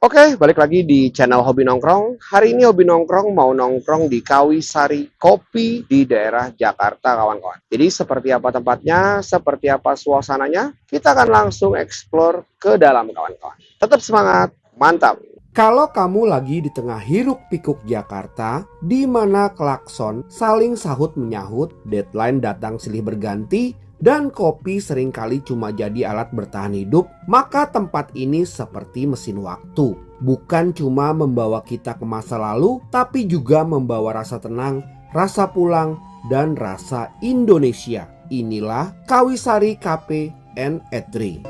Oke, balik lagi di channel Hobi Nongkrong. Hari ini Hobi Nongkrong mau nongkrong di Kawisari Kopi di daerah Jakarta, kawan-kawan. Jadi seperti apa tempatnya, seperti apa suasananya, kita akan langsung explore ke dalam, kawan-kawan. Tetap semangat, mantap! Kalau kamu lagi di tengah hiruk-pikuk Jakarta, di mana klakson saling sahut menyahut, deadline datang silih berganti, dan kopi seringkali cuma jadi alat bertahan hidup, maka tempat ini seperti mesin waktu. Bukan cuma membawa kita ke masa lalu, tapi juga membawa rasa tenang, rasa pulang, dan rasa Indonesia. Inilah Kawisari Cafe and Eatery.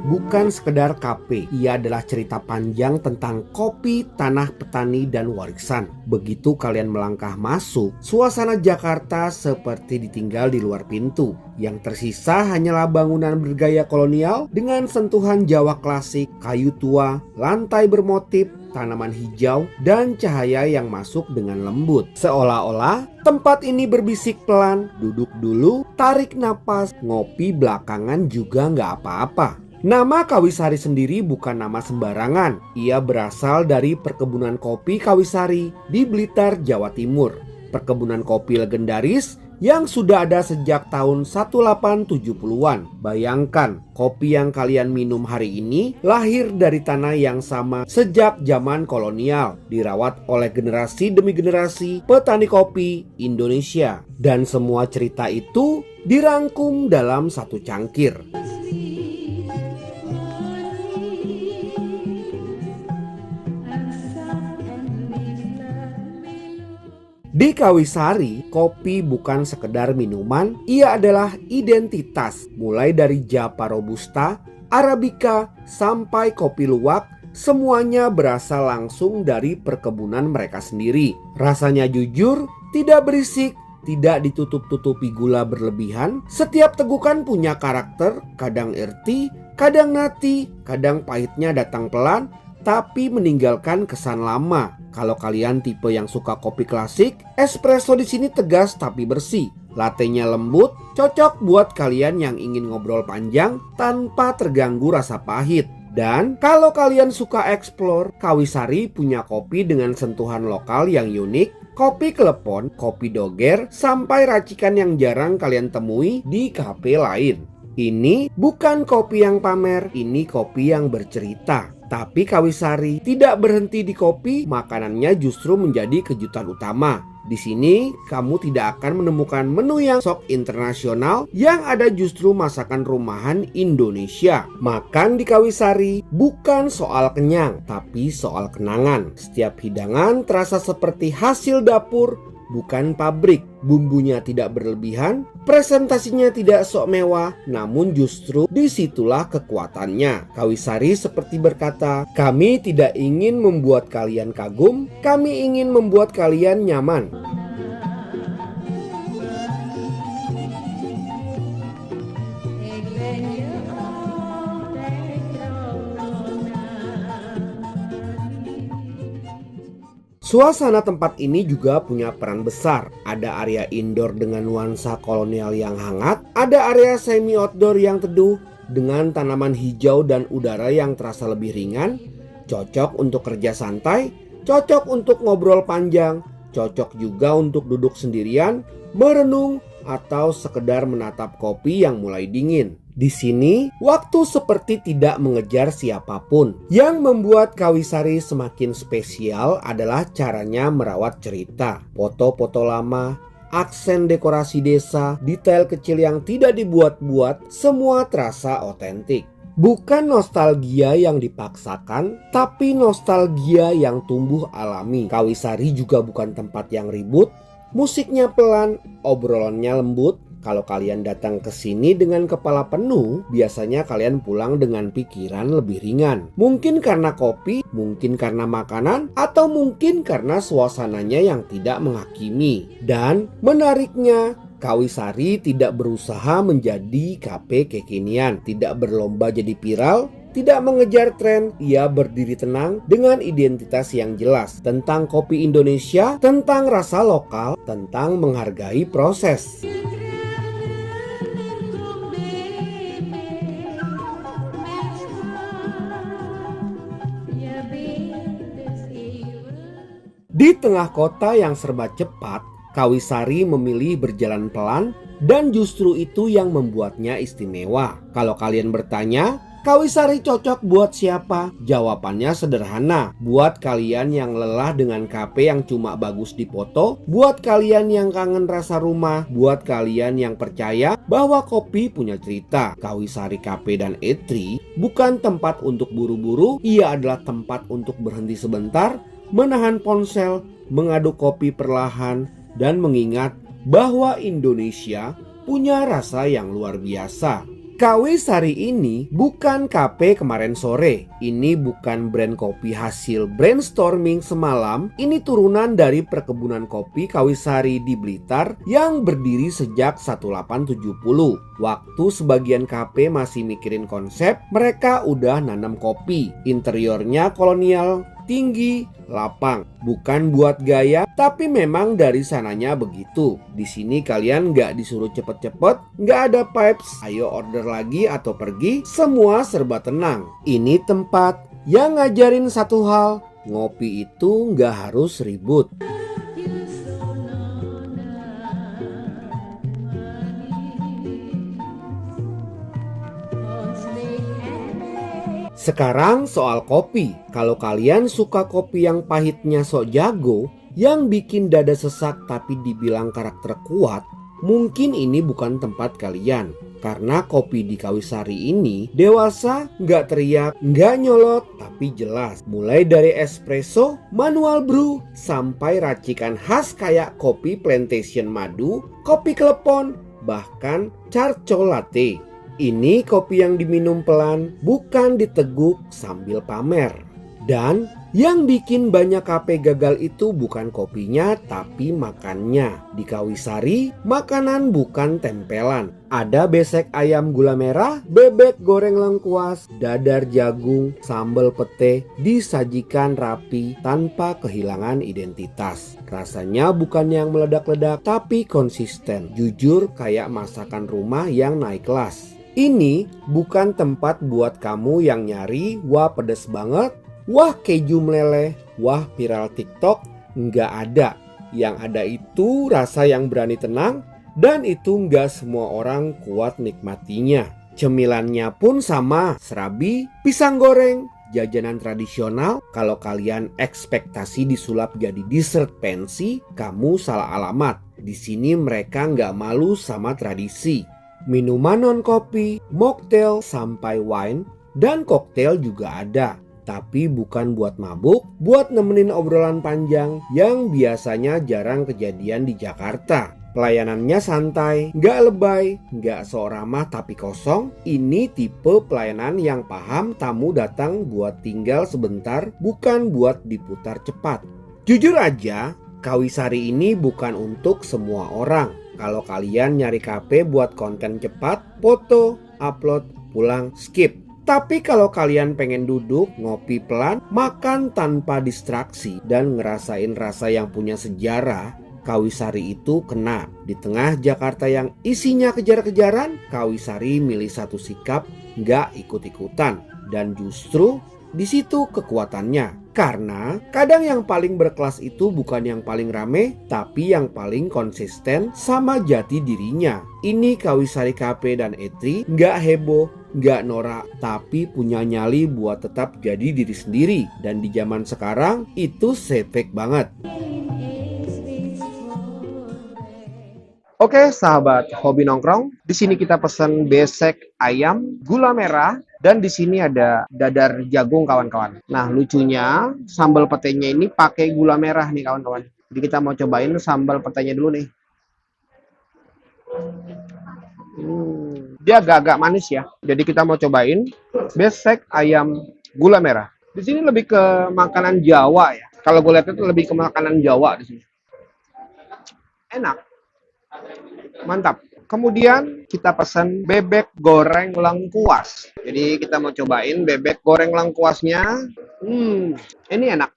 Bukan sekedar kafe, ia adalah cerita panjang tentang kopi, tanah petani, dan warisan. Begitu kalian melangkah masuk, suasana Jakarta seperti ditinggal di luar pintu. Yang tersisa hanyalah bangunan bergaya kolonial dengan sentuhan Jawa klasik, kayu tua, lantai bermotif, tanaman hijau, dan cahaya yang masuk dengan lembut. Seolah-olah tempat ini berbisik pelan, duduk dulu, tarik napas, ngopi belakangan juga nggak apa-apa. Nama Kawisari sendiri bukan nama sembarangan. Ia berasal dari perkebunan kopi Kawisari di Blitar, Jawa Timur. Perkebunan kopi legendaris yang sudah ada sejak tahun 1870-an. Bayangkan, kopi yang kalian minum hari ini lahir dari tanah yang sama sejak zaman kolonial, dirawat oleh generasi demi generasi petani kopi Indonesia. Dan semua cerita itu dirangkum dalam satu cangkir. Di Kawisari, kopi bukan sekedar minuman, ia adalah identitas. Mulai dari Japa Robusta, Arabica, sampai kopi luwak, semuanya berasal langsung dari perkebunan mereka sendiri. Rasanya jujur, tidak berisik, tidak ditutup-tutupi gula berlebihan. Setiap tegukan punya karakter, kadang earthy, kadang nati, kadang pahitnya datang pelan, tapi meninggalkan kesan lama. Kalau kalian tipe yang suka kopi klasik, espresso di sini tegas tapi bersih. Latte-nya lembut, cocok buat kalian yang ingin ngobrol panjang tanpa terganggu rasa pahit. Dan kalau kalian suka explore, Kawisari punya kopi dengan sentuhan lokal yang unik. Kopi klepon, kopi doger, sampai racikan yang jarang kalian temui di kafe lain. Ini bukan kopi yang pamer, ini kopi yang bercerita. Tapi Kawisari tidak berhenti di kopi, makanannya justru menjadi kejutan utama. Di sini kamu tidak akan menemukan menu yang sok internasional, yang ada justru masakan rumahan Indonesia. Makan di Kawisari bukan soal kenyang, tapi soal kenangan. Setiap hidangan terasa seperti hasil dapur, bukan pabrik. Bumbunya tidak berlebihan, presentasinya tidak sok mewah, namun justru disitulah kekuatannya. Kawisari seperti berkata, kami tidak ingin membuat kalian kagum, kami ingin membuat kalian nyaman. Suasana tempat ini juga punya peran besar. Ada area indoor dengan nuansa kolonial yang hangat, ada area semi outdoor yang teduh dengan tanaman hijau dan udara yang terasa lebih ringan. Cocok untuk kerja santai, cocok untuk ngobrol panjang, cocok juga untuk duduk sendirian, merenung, atau sekedar menatap kopi yang mulai dingin. Di sini, waktu seperti tidak mengejar siapapun. Yang membuat Kawisari semakin spesial adalah caranya merawat cerita. Foto-foto lama, aksen dekorasi desa, detail kecil yang tidak dibuat-buat, semua terasa otentik. Bukan nostalgia yang dipaksakan, tapi nostalgia yang tumbuh alami. Kawisari juga bukan tempat yang ribut, musiknya pelan, obrolannya lembut. Kalau kalian datang ke sini dengan kepala penuh, biasanya kalian pulang dengan pikiran lebih ringan. Mungkin karena kopi, mungkin karena makanan, atau mungkin karena suasananya yang tidak menghakimi. Dan menariknya, Kawisari tidak berusaha menjadi kafe kekinian, tidak berlomba jadi viral, tidak mengejar tren. Ia berdiri tenang dengan identitas yang jelas tentang kopi Indonesia, tentang rasa lokal, tentang menghargai proses. Di tengah kota yang serba cepat, Kawisari memilih berjalan pelan dan justru itu yang membuatnya istimewa. Kalau kalian bertanya, Kawisari cocok buat siapa? Jawabannya sederhana. Buat kalian yang lelah dengan KP yang cuma bagus di foto, buat kalian yang kangen rasa rumah, buat kalian yang percaya bahwa kopi punya cerita. Kawisari KP dan E3 bukan tempat untuk buru-buru, ia adalah tempat untuk berhenti sebentar, menahan ponsel, mengaduk kopi perlahan, dan mengingat bahwa Indonesia punya rasa yang luar biasa. Kawisari ini bukan KP kemarin sore. Ini bukan brand kopi hasil brainstorming semalam. Ini turunan dari perkebunan kopi Kawisari di Blitar yang berdiri sejak 1870. Waktu sebagian KP masih mikirin konsep, mereka udah nanam kopi. Interiornya kolonial, tinggi, lapang. Bukan buat gaya, tapi memang dari sananya begitu. Di sini kalian nggak disuruh cepet-cepet, nggak ada pipes, ayo order lagi atau pergi, semua serba tenang. Ini tempat yang ngajarin satu hal, ngopi itu nggak harus ribut. Sekarang soal kopi. Kalau kalian suka kopi yang pahitnya sok jago, yang bikin dada sesak tapi dibilang karakter kuat, mungkin ini bukan tempat kalian. Karena kopi di Kawisari ini dewasa, nggak teriak, nggak nyolot, tapi jelas. Mulai dari espresso, manual brew, sampai racikan khas kayak kopi plantation madu, kopi klepon, bahkan charcoal latte. Ini kopi yang diminum pelan, bukan diteguk sambil pamer. Dan yang bikin banyak KP gagal itu bukan kopinya, tapi makannya. Di Kawisari, makanan bukan tempelan. Ada besek ayam gula merah, bebek goreng lengkuas, dadar jagung, sambal pete, disajikan rapi tanpa kehilangan identitas. Rasanya bukan yang meledak-ledak, tapi konsisten. Jujur kayak masakan rumah yang naik kelas. Ini bukan tempat buat kamu yang nyari, wah pedes banget, wah keju meleleh, wah viral TikTok. Nggak ada. Yang ada itu rasa yang berani tenang, dan itu nggak semua orang kuat nikmatinya. Cemilannya pun sama, serabi, pisang goreng, jajanan tradisional. Kalau kalian ekspektasi disulap jadi dessert fancy, kamu salah alamat. Di sini mereka nggak malu sama tradisi. Minuman non kopi, mocktail sampai wine, dan koktail juga ada. Tapi bukan buat mabuk, buat nemenin obrolan panjang yang biasanya jarang kejadian di Jakarta. Pelayanannya santai, nggak lebay, nggak sok ramah tapi kosong. Ini tipe pelayanan yang paham tamu datang buat tinggal sebentar, bukan buat diputar cepat. Jujur aja, Kawisari ini bukan untuk semua orang. Kalau kalian nyari KP buat konten cepat, foto, upload, pulang, skip. Tapi kalau kalian pengen duduk, ngopi pelan, makan tanpa distraksi, dan ngerasain rasa yang punya sejarah, Kawisari itu kena. Di tengah Jakarta yang isinya kejar-kejaran, Kawisari milih satu sikap, nggak ikut-ikutan. Dan justru di situ kekuatannya. Karena kadang yang paling berkelas itu bukan yang paling rame, tapi yang paling konsisten sama jati dirinya. Ini Kawisari KP dan E3 nggak heboh, nggak norak, tapi punya nyali buat tetap jadi diri sendiri. Dan di zaman sekarang itu sepek banget. Oke sahabat hobi nongkrong, di sini kita pesan besek ayam gula merah dan di sini ada dadar jagung kawan-kawan. Nah lucunya sambal petenya ini pakai gula merah nih kawan-kawan. Jadi kita mau cobain sambal petenya dulu nih. Dia agak-agak manis ya. Jadi kita mau cobain besek ayam gula merah. Di sini lebih ke makanan Jawa ya. Kalau gue lihat itu lebih ke makanan Jawa di sini. Enak. Mantap. Kemudian kita pesan bebek goreng lengkuas. Jadi kita mau cobain bebek goreng lengkuasnya. Ini enak.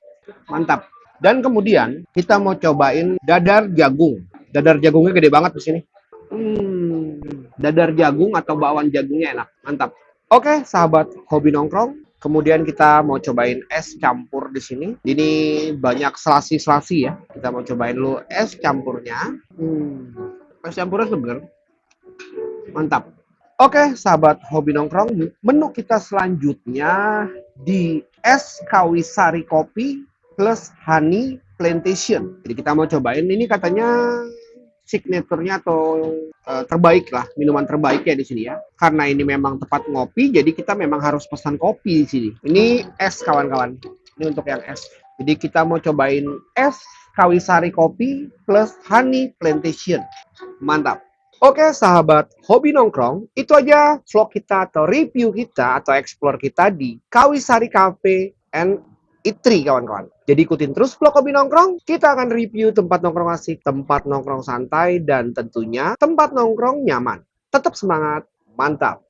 Mantap. Dan kemudian kita mau cobain dadar jagung. Dadar jagungnya gede banget di sini. Dadar jagung atau bakwan jagungnya enak. Mantap. Oke, sahabat hobi nongkrong. Kemudian kita mau cobain es campur di sini. Ini banyak selasi-selasi ya. Kita mau cobain dulu es campurnya. Es campurnya seger. Mantap. Oke, sahabat hobi nongkrong, menu kita selanjutnya di es kawisari kopi plus honey plantation. Jadi kita mau cobain ini katanya signaturnya atau terbaik lah, minuman terbaik ya di sini ya. Karena ini memang tempat ngopi, jadi kita memang harus pesan kopi di sini. Ini es kawan-kawan. Ini untuk yang es. Jadi kita mau cobain es kawisari kopi plus honey plantation. Mantap. Oke sahabat hobi nongkrong, itu aja vlog kita atau review kita atau explore kita di Kawisari Cafe and Eatery kawan-kawan. Jadi ikutin terus vlog hobi nongkrong, kita akan review tempat nongkrong asik, tempat nongkrong santai, dan tentunya tempat nongkrong nyaman. Tetap semangat, mantap!